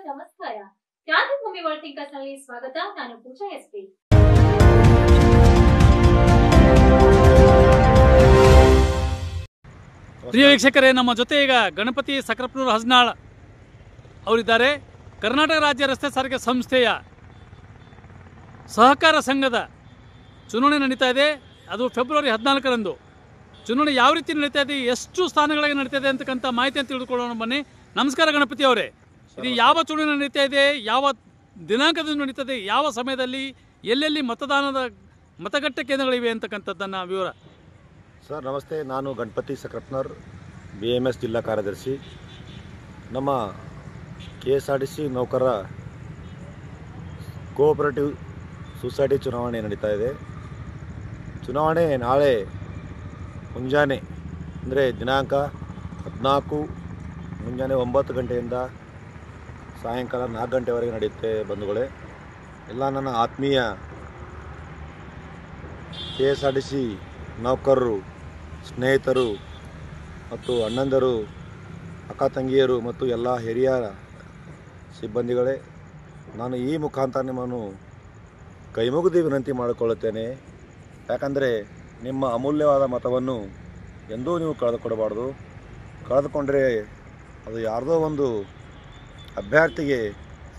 ನಮಸ್ಕಾರ. ಕ್ರಾಂತಿಭೂಮಿ world thinkers ನಲ್ಲಿ ಸ್ವಾಗತ. ನಾನು ಪೂಜಾ ಎಸ್ಪಿ. ಪ್ರಿಯ ವೀಕ್ಷಕರೇ, ನಮ್ಮ ಜೊತೆ ಈಗ ಗಣಪತಿ ಸಕ್ರಪ್ಪನೂರು ಹಸ್ನಾಳ್ ಅವರಿದ್ದಾರೆ. ಕರ್ನಾಟಕ ರಾಜ್ಯ ರಸ್ತೆ ಸಾರಿಗೆ ಸಂಸ್ಥೆಯ ಸಹಕಾರ ಸಂಘದ ಚುನಾವಣೆ ನಡೀತಾ ಇದೆ. ಅದು ಫೆಬ್ರವರಿ 14ರಂದು. ಚುನಾವಣೆ ಯಾವ ರೀತಿ ನಡೀತಾ ಇದೆ, ಎಷ್ಟು ಸ್ಥಾನಗಳಿಗೆ ನಡೀತಾ ಇದೆ ಅಂತಕ್ಕಂಥ ಮಾಹಿತಿಯನ್ನು ತಿಳಿದುಕೊಳ್ಳೋಣ ಬನ್ನಿ. ನಮಸ್ಕಾರ ಗಣಪತಿ ಅವರೇ. ಇದು ಯಾವ ಚುನಾವಣೆ ನಡೀತಾ ಇದೆ, ಯಾವ ದಿನಾಂಕದಿಂದ ನಡೀತದೆ, ಯಾವ ಸಮಯದಲ್ಲಿ, ಎಲ್ಲೆಲ್ಲಿ ಮತಗಟ್ಟೆ ಕೇಂದ್ರಗಳಿವೆ ಅಂತಕ್ಕಂಥದ್ದನ್ನು ವಿವರ. ಸರ್ ನಮಸ್ತೆ, ನಾನು ಗಣಪತಿ ಸಕ್ರಪ್ಪನೂರ್ BMS ಜಿಲ್ಲಾ ಕಾರ್ಯದರ್ಶಿ. ನಮ್ಮ KSRTC ನೌಕರ ಕೋಆಪರೇಟಿವ್ ಸೊಸೈಟಿ ಚುನಾವಣೆ ನಡೀತಾ ಇದೆ. ಚುನಾವಣೆ ನಾಳೆ ಮುಂಜಾನೆ ಅಂದರೆ ದಿನಾಂಕ 14 ಮುಂಜಾನೆ 9 ಗಂಟೆಯಿಂದ ಸಾಯಂಕಾಲ 4 ಗಂಟೆವರೆಗೆ ನಡೆಯುತ್ತೆ ಬಂಧುಗಳೇ. ಎಲ್ಲ ನನ್ನ ಆತ್ಮೀಯ KSRTC ನೌಕರರು, ಸ್ನೇಹಿತರು ಮತ್ತು ಅಣ್ಣಂದರು, ಅಕ್ಕ ತಂಗಿಯರು ಮತ್ತು ಎಲ್ಲ ಹಿರಿಯ ಸಿಬ್ಬಂದಿಗಳೇ, ನಾನು ಈ ಮುಖಾಂತರ ನಿಮ್ಮನ್ನು ಕೈಮುಗಿದು ವಿನಂತಿ ಮಾಡಿಕೊಳ್ಳುತ್ತೇನೆ. ಯಾಕಂದರೆ ನಿಮ್ಮ ಅಮೂಲ್ಯವಾದ ಮತವನ್ನು ಎಂದೂ ನೀವು ಕಳೆದುಕೊಡಬಾರ್ದು. ಕಳೆದುಕೊಂಡರೆ ಅದು ಯಾರ್ದೋ ಒಂದು ಅಭ್ಯರ್ಥಿಗೆ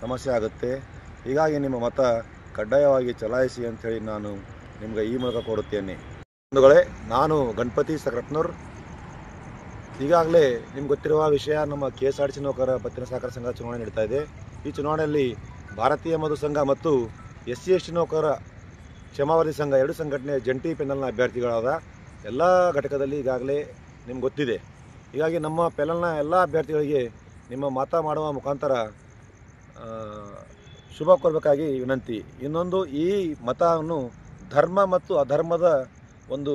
ಸಮಸ್ಯೆ ಆಗುತ್ತೆ. ಹೀಗಾಗಿ ನಿಮ್ಮ ಮತ ಕಡ್ಡಾಯವಾಗಿ ಚಲಾಯಿಸಿ ಅಂಥೇಳಿ ನಾನು ನಿಮಗೆ ಈ ಮೂಲಕ ಕೊಡುತ್ತೇನೆ. ಬಂಧುಗಳೇ, ನಾನು ಗಣಪತಿ ಸಕ್ರಪ್ಪನೂರ್. ಈಗಾಗಲೇ ನಿಮ್ಗೆ ಗೊತ್ತಿರುವ ವಿಷಯ, ನಮ್ಮ KSRTC ನೌಕರ ಪತ್ತಿನ ಸಹಕಾರ ಸಂಘ ಚುನಾವಣೆ ನಡೀತಾ ಇದೆ. ಈ ಚುನಾವಣೆಯಲ್ಲಿ ಭಾರತೀಯ ಮಧು ಸಂಘ ಮತ್ತು SC/ST ನೌಕರ ಕ್ಷಮಾವಧಿ ಸಂಘ 2 ಸಂಘಟನೆ ಜಂಟಿ ಪೆನಲ್ನ ಅಭ್ಯರ್ಥಿಗಳಾದ ಎಲ್ಲ ಘಟಕದಲ್ಲಿ ಈಗಾಗಲೇ ನಿಮ್ಗೆ ಗೊತ್ತಿದೆ. ಹೀಗಾಗಿ ನಮ್ಮ ಪೆನಲ್ನ ಎಲ್ಲ ಅಭ್ಯರ್ಥಿಗಳಿಗೆ ನಿಮ್ಮ ಮತ ಮಾಡುವ ಮುಖಾಂತರ ಶುಭ ಕೋರಬೇಕಾಗಿ ವಿನಂತಿ. ಇನ್ನೊಂದು, ಈ ಮತವನ್ನು ಧರ್ಮ ಮತ್ತು ಅಧರ್ಮದ ಒಂದು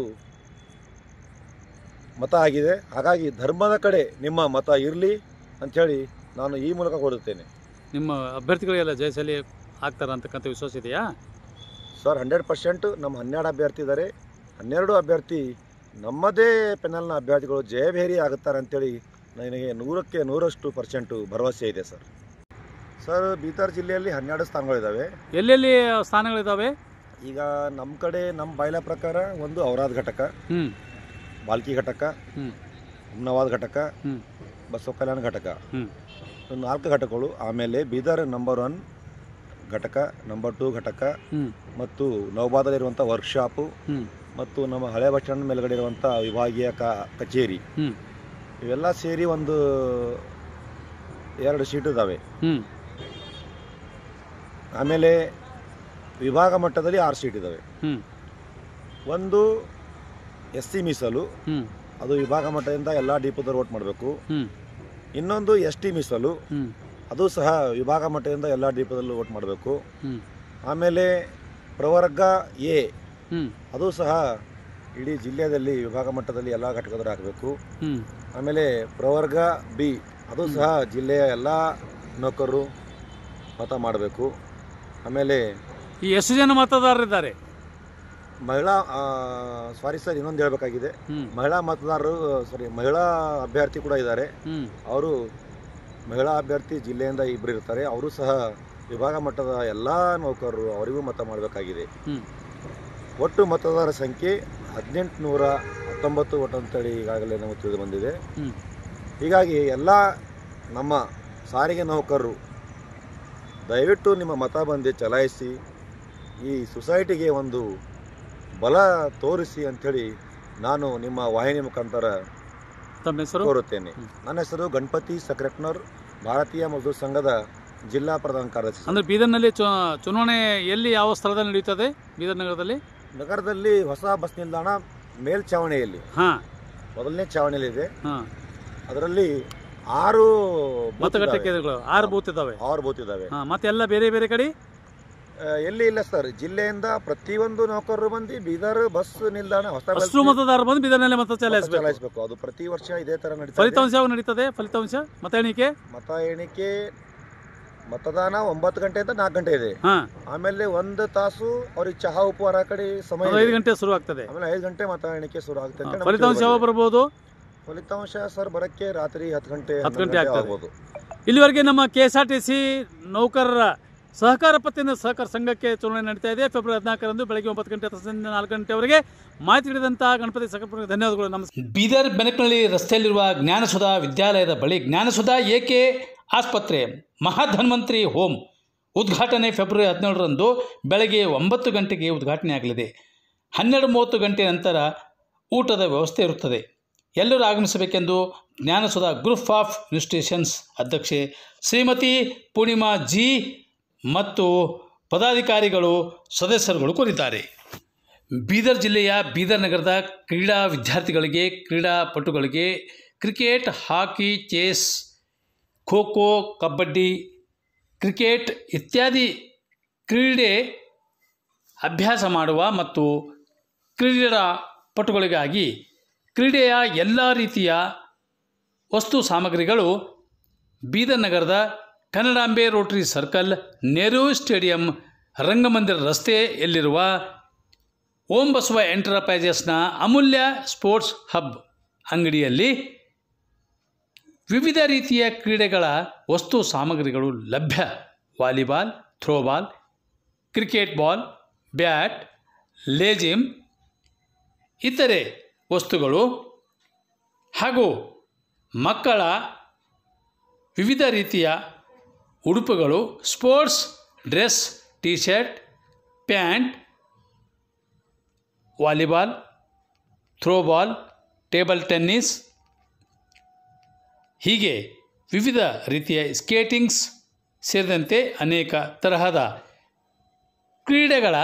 ಮತ ಆಗಿದೆ. ಹಾಗಾಗಿ ಧರ್ಮದ ಕಡೆ ನಿಮ್ಮ ಮತ ಇರಲಿ ಅಂಥೇಳಿ ನಾನು ಈ ಮೂಲಕ ಕೊಡುತ್ತೇನೆ. ನಿಮ್ಮ ಅಭ್ಯರ್ಥಿಗಳಿಗೆಲ್ಲ ಜಯಶಾಲಿ ಆಗ್ತಾರೆ ಅಂತಕ್ಕಂಥ ವಿಶ್ವಾಸ ಇದೆಯಾ? ಸರ್ 100% ನಮ್ಮ 12 ಅಭ್ಯರ್ಥಿ ಇದ್ದಾರೆ. 12 ಅಭ್ಯರ್ಥಿ ನಮ್ಮದೇ ಪೆನಲ್ನ ಅಭ್ಯರ್ಥಿಗಳು ಜಯಭೇರಿ ಆಗುತ್ತಾರೆ ಅಂಥೇಳಿ ನನಗೆ 100ಕ್ಕೆ 100% ಭರವಸೆ ಇದೆ ಸರ್. ಸರ್ ಬೀದರ್ ಜಿಲ್ಲೆಯಲ್ಲಿ 12 ಸ್ಥಾನಗಳಿದ್ದಾವೆ. ಎಲ್ಲೆಲ್ಲಿ ಸ್ಥಾನಗಳಿದ್ದಾವೆ? ಈಗ ನಮ್ಮ ಕಡೆ ನಮ್ಮ ಬಾಯ್ಲ ಪ್ರಕಾರ ಒಂದು ಔರಾದ್ ಘಟಕ, ಬಾಲ್ಕಿ ಘಟಕ, ಹುಮ್ನಾಬಾದ್ ಘಟಕ, ಬಸವ ಕಲ್ಯಾಣ ಘಟಕ, 4 ಘಟಕಗಳು. ಆಮೇಲೆ ಬೀದರ್ ನಂಬರ್ 1 ಘಟಕ, ನಂಬರ್ 2 ಘಟಕ ಮತ್ತು ನವಬಾದಲ್ಲಿರುವಂಥ ವರ್ಕ್ಶಾಪು ಮತ್ತು ನಮ್ಮ ಹಳೆ ಬಸ್ ಸ್ಟ್ಯಾಂಡ್ ಮೇಲ್ಗಡೆ ಇರುವಂಥ ವಿಭಾಗೀಯ ಕಚೇರಿ, ಇವೆಲ್ಲ ಸೇರಿ ಒಂದು 2 ಸೀಟ್ ಇದ್ದಾವೆ. ಆಮೇಲೆ ವಿಭಾಗ ಮಟ್ಟದಲ್ಲಿ 6 ಸೀಟ್ ಇದ್ದಾವೆ. ಒಂದು SC ಮೀಸಲು, ಅದು ವಿಭಾಗ ಮಟ್ಟದಿಂದ ಎಲ್ಲ ಡಿಪೋದವರು ವೋಟ್ ಮಾಡಬೇಕು. ಇನ್ನೊಂದು ST ಮೀಸಲು, ಅದು ಸಹ ವಿಭಾಗ ಮಟ್ಟದಿಂದ ಎಲ್ಲ ಡಿಪೋದಲ್ಲೂ ವೋಟ್ ಮಾಡಬೇಕು. ಆಮೇಲೆ ಪ್ರವರ್ಗ A, ಅದು ಸಹ ಇಡೀ ಜಿಲ್ಲೆಯಲ್ಲಿ ವಿಭಾಗ ಮಟ್ಟದಲ್ಲಿ ಎಲ್ಲ ಘಟಕದವರು ಹಾಕಬೇಕು. ಆಮೇಲೆ ಪ್ರವರ್ಗ B, ಅದು ಸಹ ಜಿಲ್ಲೆಯ ಎಲ್ಲ ನೌಕರರು ಮತ ಮಾಡಬೇಕು. ಆಮೇಲೆ ಈ ಎಷ್ಟು ಜನ ಮತದಾರರಿದ್ದಾರೆ? ಮಹಿಳಾ ಸಾರಿ ಸರ್, ಇನ್ನೊಂದು ಹೇಳಬೇಕಾಗಿದೆ. ಮಹಿಳಾ ಮತದಾರರು ಮಹಿಳಾ ಅಭ್ಯರ್ಥಿ ಕೂಡ ಇದ್ದಾರೆ. ಅವರು ಮಹಿಳಾ ಅಭ್ಯರ್ಥಿ ಜಿಲ್ಲೆಯಿಂದ 2 ಇರ್ತಾರೆ. ಅವರು ಸಹ ವಿಭಾಗ ಮಟ್ಟದ ಎಲ್ಲ ನೌಕರರು, ಅವರಿಗೂ ಮತ ಮಾಡಬೇಕಾಗಿದೆ. ಒಟ್ಟು ಮತದಾರರ ಸಂಖ್ಯೆ 1819 ಒಟ್ಟು ಅಂತೇಳಿ ಈಗಾಗಲೇ ನಮಗೆ ತಿಳಿದು ಬಂದಿದೆ. ಹೀಗಾಗಿ ಎಲ್ಲ ನಮ್ಮ ಸಾರಿಗೆ ನೌಕರರು ದಯವಿಟ್ಟು ನಿಮ್ಮ ಮತ ಬಂದು ಚಲಾಯಿಸಿ, ಈ ಸೊಸೈಟಿಗೆ ಒಂದು ಬಲ ತೋರಿಸಿ ಅಂಥೇಳಿ ನಾನು ನಿಮ್ಮ ವಾಹಿನಿ ಮುಖಾಂತರ ಕೋರುತ್ತೇನೆ. ನನ್ನ ಹೆಸರು ಗಣಪತಿ ಸಕ್ರಪ್ಪನೂರ್, ಭಾರತೀಯ ಮಜ್ದೂರ್ ಸಂಘದ ಜಿಲ್ಲಾ ಪ್ರಧಾನ ಕಾರ್ಯದರ್ಶಿ. ಅಂದರೆ ಬೀದರ್ನಲ್ಲಿ ಚುನಾವಣೆ ಎಲ್ಲಿ, ಯಾವ ಸ್ಥಳದಲ್ಲಿ ನಡೆಯುತ್ತದೆ? ಬೀದರ್ ನಗರದಲ್ಲಿ ಹೊಸ ಬಸ್ ನಿಲ್ದಾಣ ಮೇಲ್ಛಾವಣಿಯಲ್ಲಿ, ಮೊದಲನೇ ಛಾವಣಿಯಲ್ಲಿದೆ. ಅದರಲ್ಲಿ 6 ಮತಗಟ್ಟೆ ಕೇಂದ್ರಗಳು, 6 ಬೂತ್ ಇದ್ದಾವೆ. 6 ಬೂತ್ ಇದ್ದಾವೆ. ಮತ್ತೆ ಎಲ್ಲ ಬೇರೆ ಬೇರೆ ಕಡೆ ಎಲ್ಲಿ ಇಲ್ಲ ಸರ್. ಜಿಲ್ಲೆಯಿಂದ ಪ್ರತಿಯೊಂದು ನೌಕರರು ಬಂದು ಬೀದರ್ ಬಸ್ ನಿಲ್ದಾಣ ಹೊಸ ಮತದಾರರು ಬಂದು ಬೀದರ್ನಲ್ಲಿ ಮತ ಚಲಾಯಿಸಬೇಕು. ಅದು ಪ್ರತಿ ವರ್ಷ ಇದೇ ತರ ನಡೀತದೆ. ಫಲಿತಾಂಶ ಯಾವಾಗ ನಡೀತದೆ? ಫಲಿತಾಂಶ ಮತ ಎಣಿಕೆ ಮತದಾನ 9 ಗಂಟೆಯಿಂದ 4 ಗಂಟೆ ಇದೆ. ಆಮೇಲೆ 1 ತಾಸು ಅವ್ರಿಗೆ ಚಹಾ ಉಪಹಾರ ಕಡೆ ಸಮಯ 5 ಗಂಟೆ ಶುರು ಆಗ್ತದೆ. ಆಮೇಲೆ 5 ಗಂಟೆ ಮತ ಎಣಿಕೆ ಶುರು ಆಗ್ತದೆ. ಫಲಿತಾಂಶ ಯಾವಾಗ ಬರ್ಬೋದು? ಫಲಿತಾಂಶ ಸರ್ ಬರಕ್ಕೆ ರಾತ್ರಿ 10 ಗಂಟೆ ಆಗ್ಬೋದು. ಇಲ್ಲಿವರೆಗೆ ನಮ್ಮ KSRTC ನೌಕರರ ಸಹಕಾರ ಪತ್ತಿನ ಸಹಕಾರ ಸಂಘಕ್ಕೆ ಚುನಾವಣೆ ನಡೀತಾ ಇದೆ. ಫೆಬ್ರವರಿ 14ರಂದು ಬೆಳಗ್ಗೆ 9 ಗಂಟೆ ಸಂಜೆ 4 ಗಂಟೆವರೆಗೆ ಮಾಹಿತಿ ನೀಡಿದಂಥ ಗಣಪತಿ ಸಹಕಾರ ಧನ್ಯವಾದಗಳು. ನಮಸ್ಕಾರ. ಬೀದರ್ ಬೆನಕನಹಳ್ಳಿ ರಸ್ತೆಯಲ್ಲಿರುವ ಜ್ಞಾನಸುಧಾ ವಿದ್ಯಾಲಯದ ಬಳಿ ಜ್ಞಾನಸುಧಾ ಏಕೆ ಆಸ್ಪತ್ರೆ ಮಹಾಧನ್ವಂತರಿ ಹೋಮ್ ಉದ್ಘಾಟನೆ ಫೆಬ್ರವರಿ 17ರಂದು ಬೆಳಗ್ಗೆ 9 ಗಂಟೆಗೆ ಉದ್ಘಾಟನೆಯಾಗಲಿದೆ. 12:30 ಗಂಟೆ ನಂತರ ಊಟದ ವ್ಯವಸ್ಥೆ ಇರುತ್ತದೆ. ಎಲ್ಲರೂ ಆಗಮಿಸಬೇಕೆಂದು ಜ್ಞಾನಸುಧಾ ಗ್ರೂಪ್ ಆಫ್ ಇನ್ಸ್ಟಿಟ್ಯೂಷನ್ಸ್ ಅಧ್ಯಕ್ಷೆ ಶ್ರೀಮತಿ ಪೂರ್ಣಿಮಾ ಜಿ ಮತ್ತು ಪದಾಧಿಕಾರಿಗಳು ಸದಸ್ಯರುಗಳು ಕೋರಿದ್ದಾರೆ. ಬೀದರ್ ಜಿಲ್ಲೆಯ ಬೀದರ್ ನಗರದ ಕ್ರೀಡಾ ವಿದ್ಯಾರ್ಥಿಗಳಿಗೆ, ಕ್ರೀಡಾಪಟುಗಳಿಗೆ ಕ್ರಿಕೆಟ್, ಹಾಕಿ, ಚೆಸ್, ಖೋ ಖೋ, ಕಬಡ್ಡಿ, ಕ್ರಿಕೆಟ್ ಇತ್ಯಾದಿ ಕ್ರೀಡೆ ಅಭ್ಯಾಸ ಮಾಡುವ ಮತ್ತು ಕ್ರೀಡಾಪಟುಗಳಿಗಾಗಿ ಕ್ರೀಡೆಯ ಎಲ್ಲ ರೀತಿಯ ವಸ್ತು ಸಾಮಗ್ರಿಗಳು ಬೀದರ್ ನಗರದ Kannadambe rotary circle, Nehru stadium, ರಂಗಮಂದಿರ ರಸ್ತೆಯಲ್ಲಿರುವ ಓಂ ಬಸವ ಎಂಟರ್ಪ್ರೈಸಸ್ನ ಅಮೂಲ್ಯ ಸ್ಪೋರ್ಟ್ಸ್ ಹಬ್ ಅಂಗಡಿಯಲ್ಲಿ ವಿವಿಧ ರೀತಿಯ ಕ್ರೀಡೆಗಳ ವಸ್ತು ಸಾಮಗ್ರಿಗಳು ಲಭ್ಯ. Volleyball, throwball, cricket ball, bat, lezim ಇತರೆ ವಸ್ತುಗಳು ಹಾಗೂ ಮಕ್ಕಳ ವಿವಿಧ ರೀತಿಯ ಉಡುಪುಗಳು, sports dress, T shirt, pant, volleyball, throwball, table tennis ಹೀಗೆ ವಿವಿಧ ರೀತಿಯ ಸ್ಕೇಟಿಂಗ್ಸ್ ಸೇರಿದಂತೆ ಅನೇಕ ತರಹದ ಕ್ರೀಡೆಗಳ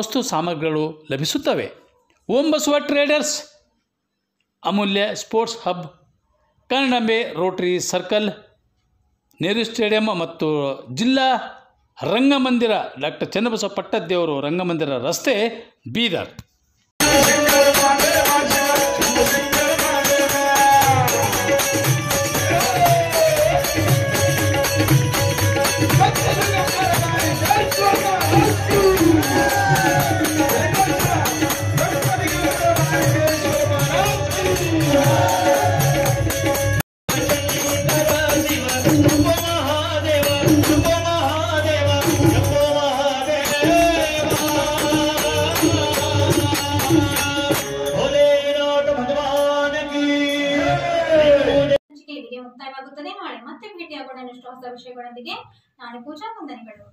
ವಸ್ತು ಸಾಮಗ್ರಿಗಳು ಲಭಿಸುತ್ತವೆ. ಓಂ ಬಸವ ಟ್ರೇಡರ್ಸ್, ಅಮೂಲ್ಯ ಸ್ಪೋರ್ಟ್ಸ್ ಹಬ್, ಕನ್ನಡಾಂಬೆ ರೋಟರಿ ಸರ್ಕಲ್, ನೆಹರು ಸ್ಟೇಡಿಯಂ ಮತ್ತು ಜಿಲ್ಲಾ ರಂಗಮಂದಿರ ಡಾಕ್ಟರ್ ಚನ್ನಬಸವ ಪಟ್ಟದ್ದೇವರು ರಂಗಮಂದಿರ ರಸ್ತೆ, ಬೀದರ್. ಮುಕ್ತಾಯವಾಗುತ್ತದೆ. ನಾಳೆ ಮತ್ತೆ ಭೇಟಿಯಾಗೋಣ ಇನ್ನಷ್ಟು ಹೊಸ ವಿಷಯಗಳೊಂದಿಗೆ. ನಾಳೆ ಪೂಜಾ ವಂದನೆಗಳು.